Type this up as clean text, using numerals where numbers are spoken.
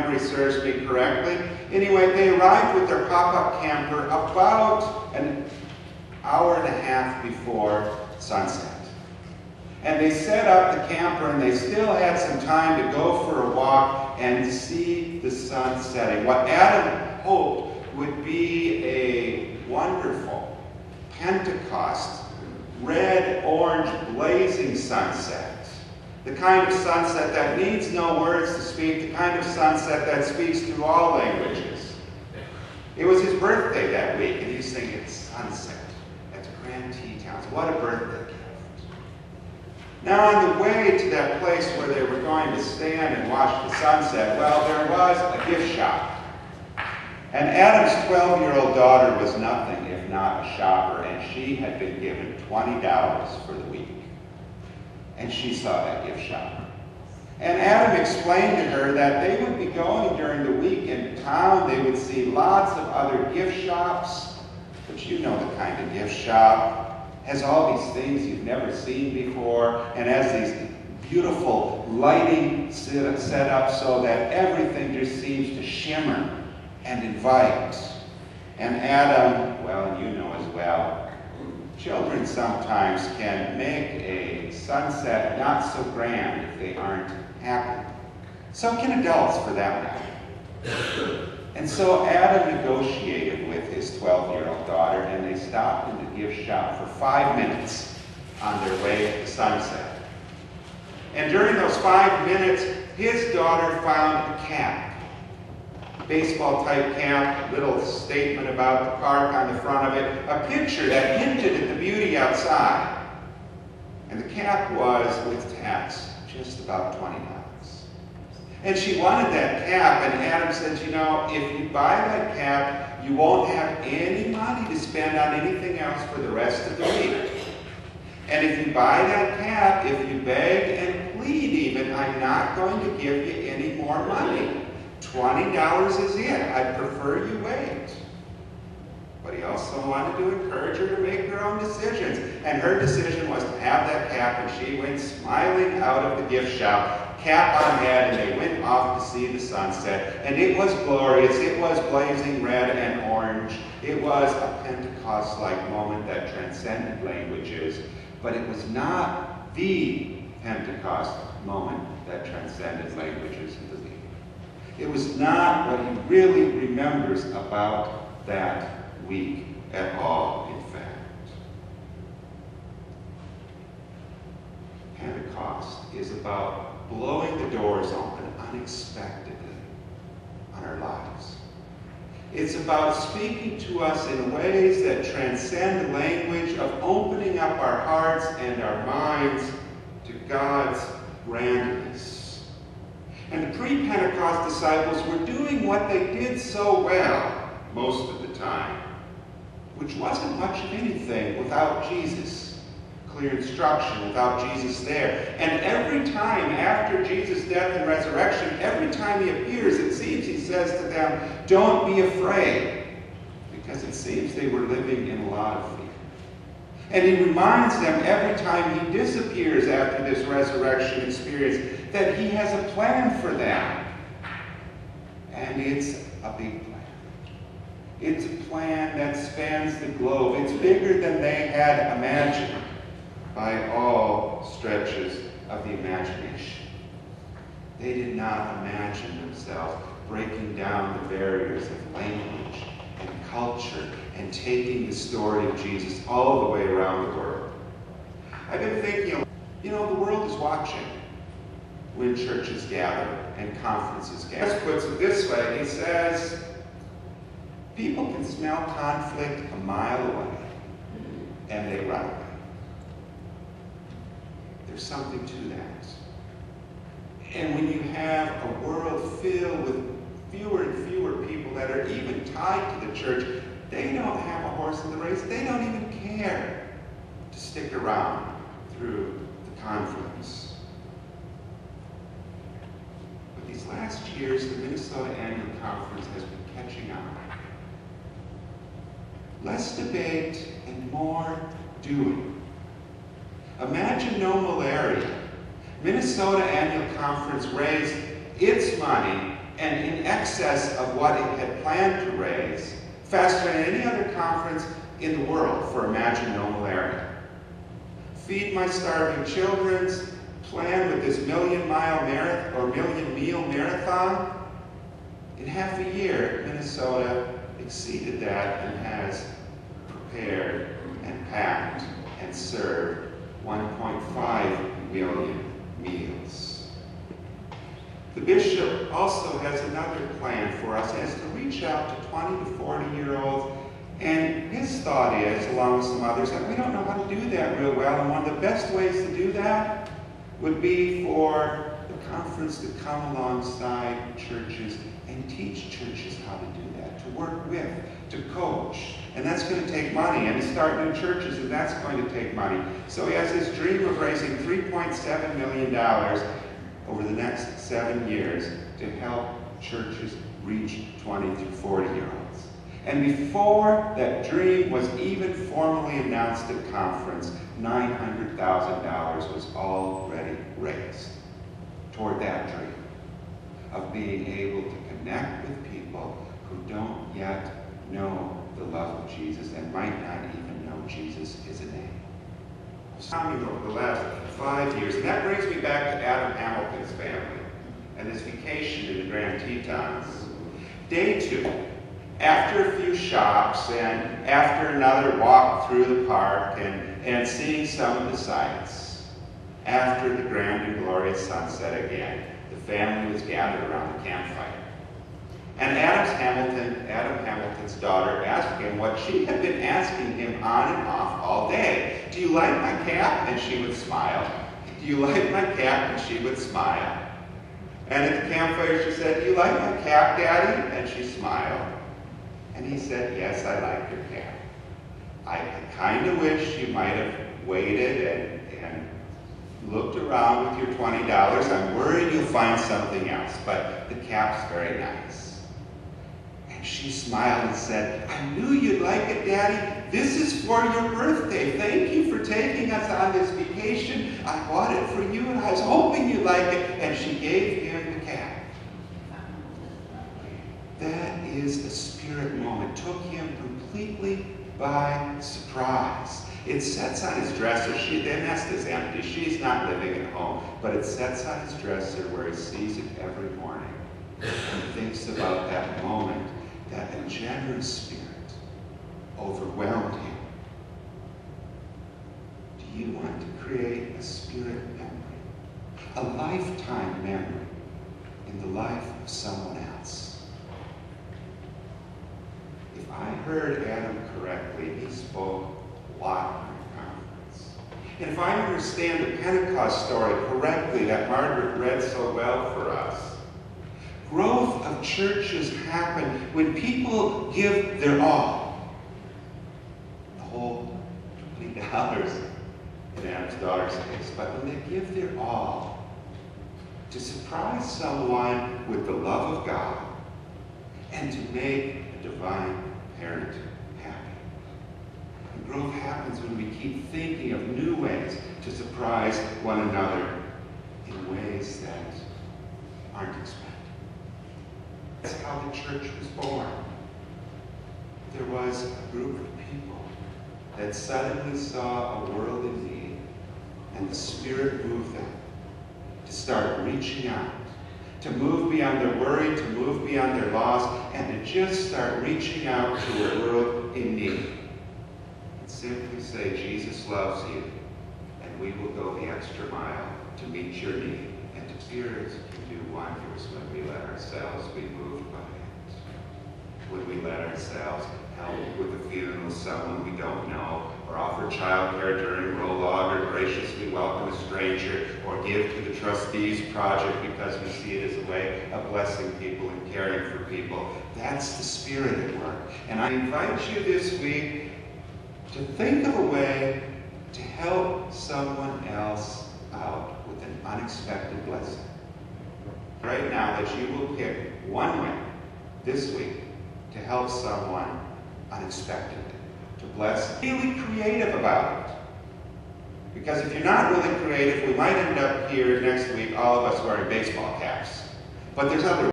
memory serves me correctly. Anyway, they arrived with their pop-up camper about an hour and a half before sunset. And they set up the camper, and they still had some time to go for a walk and see the sun setting. What Adam hoped would be a wonderful Pentecost, red, orange, blazing sunset. The kind of sunset that needs no words to speak, the kind of sunset that speaks through all languages. It was his birthday that week, and he's thinking, sunset at Grand Tetons. What a birthday gift. Now, on the way to that place where they were going to stand and watch the sunset, well, there was a gift shop. And Adam's 12-year-old daughter was nothing if not a shopper, and she had been given $20 for the week. And she saw that gift shop. And Adam explained to her that they would be going during the week in town. They would see lots of other gift shops. But you know the kind of gift shop. Has all these things you've never seen before, and has these beautiful lighting set up so that everything just seems to shimmer and invite. And Adam, well, and you know as well, children sometimes can make a sunset not so grand if they aren't happy. So can adults, for that matter. And so Adam negotiated with his 12-year-old daughter, and they stopped in the gift shop for 5 minutes on their way to the sunset. And during those 5 minutes, his daughter found a cap, baseball-type cap, a little statement about the park on the front of it, a picture that hinted at the beauty outside. And the cap was, with tax, just about $20. And she wanted that cap, and Adam said, you know, if you buy that cap, you won't have any money to spend on anything else for the rest of the week. And if you buy that cap, if you beg and plead even, I'm not going to give you any more money. $20 is it. I'd prefer you wait. But he also wanted to encourage her to make her own decisions. And her decision was to have that cap, and she went smiling out of the gift shop, cap on head, and they went off to see the sunset. And it was glorious. It was blazing red and orange. It was a Pentecost-like moment that transcended languages. But it was not the Pentecost moment that transcended languages and belief. It was not what he really remembers about that week at all, in fact. Pentecost is about blowing the doors open unexpectedly on our lives. It's about speaking to us in ways that transcend the language, of opening up our hearts and our minds to God's grandness. And the pre-Pentecost disciples were doing what they did so well most of the time, which wasn't much of anything without Jesus. Clear instruction without Jesus there. And every time after Jesus' death and resurrection, every time he appears, it seems he says to them, don't be afraid, because it seems they were living in a lot of fear. And he reminds them every time he disappears after this resurrection experience that he has a plan for them. And it's a big plan. It's a plan that spans the globe. It's bigger than they had imagined by all stretches of the imagination. They did not imagine themselves breaking down the barriers of language and culture and taking the story of Jesus all the way around the world. I've been thinking, you know, the world is watching when churches gather and conferences gather. He puts it this way, he says, people can smell conflict a mile away, and they run away. There's something to that. And when you have a world filled with fewer and fewer people that are even tied to the church, they don't have a horse in the race. They don't even care to stick around through the conflicts. But these last years, the Minnesota Annual Conference has been catching on. Less debate and more doing. Imagine no malaria. Minnesota Annual Conference raised its money and in excess of what it had planned to raise, faster than any other conference in the world for Imagine No Malaria. Feed My Starving Children's plan with this million-mile marathon or million-meal marathon, in half a year, Minnesota exceeded that and has prepared and packed and served 1.5 million meals. The bishop also has another plan for us, as to reach out to 20 to 40-year-olds, and his thought is, along with some others, that we don't know how to do that real well, and one of the best ways to do that would be for the conference to come alongside churches and teach churches how to do that, to work with, to coach. And that's going to take money, and to start new churches, and that's going to take money. So he has this dream of raising $3.7 million over the next 7 years to help churches reach 20 to 40-year-olds. And before that dream was even formally announced at conference, $900,000 was already raised toward that dream of being able to connect with people who don't yet know the love of Jesus and might not even know Jesus is a name. Coming over the last 5 years, and that brings me back to Adam Hamilton's family and his vacation in the Grand Tetons. Day 2, after a few shops and after another walk through the park and seeing some of the sights, after the grand and glorious sunset again, the family was gathered around the campfire. And Adam Hamilton's daughter asked him what she had been asking him on and off all day. Do you like my cap? And she would smile. Do you like my cap? And she would smile. And at the campfire she said, do you like my cap, Daddy? And she smiled. And he said, yes, I like your cap. I kind of wish you might have waited and looked around with your $20. I'm worried you'll find something else, but the cap's very nice. And she smiled and said, I knew you'd like it, Daddy. This is for your birthday. Thank you for taking us on this vacation. I bought it for you, and I was hoping you'd like it. And she gave him the cap. That is a spirit moment. Took him completely by surprise. It sets on his dresser. The nest is empty. She's not living at home. But it sets on his dresser where he sees it every morning and thinks about that moment that a generous spirit overwhelmed him. Do you want to create a spirit memory, a lifetime memory in the life of someone else? If I heard Adam correctly, he spoke a lot at the conference. And if I understand the Pentecost story correctly that Margaret read so well for us, growth of churches happen when people give their all. The whole $20 in Adam's daughter's case, but when they give their all to surprise someone with the love of God and to make a divine parent happy. And growth happens when we keep thinking of new ways to surprise one another in ways that aren't expected. That's how the church was born. There was a group of people that suddenly saw a world in need, and the Spirit moved them to start reaching out, to move beyond their worry, to move beyond their loss, and to just start reaching out to a world in need. And simply say, Jesus loves you, and we will go the extra mile to meet your need. And the Spirit can do wonders when we let ourselves be moved by it. When we let ourselves help with the funeral of someone we don't know, or offer childcare during roll-log, or graciously welcome a stranger, or give to the trustees project because we see it as a way of blessing people and caring for people. That's the Spirit at work. And I invite you this week to think of a way to help someone else out with an unexpected blessing. Right now, that you will pick one way this week to help someone unexpectedly, to bless. Be really creative about it. Because if you're not really creative, we might end up here next week, all of us wearing baseball caps. But there's other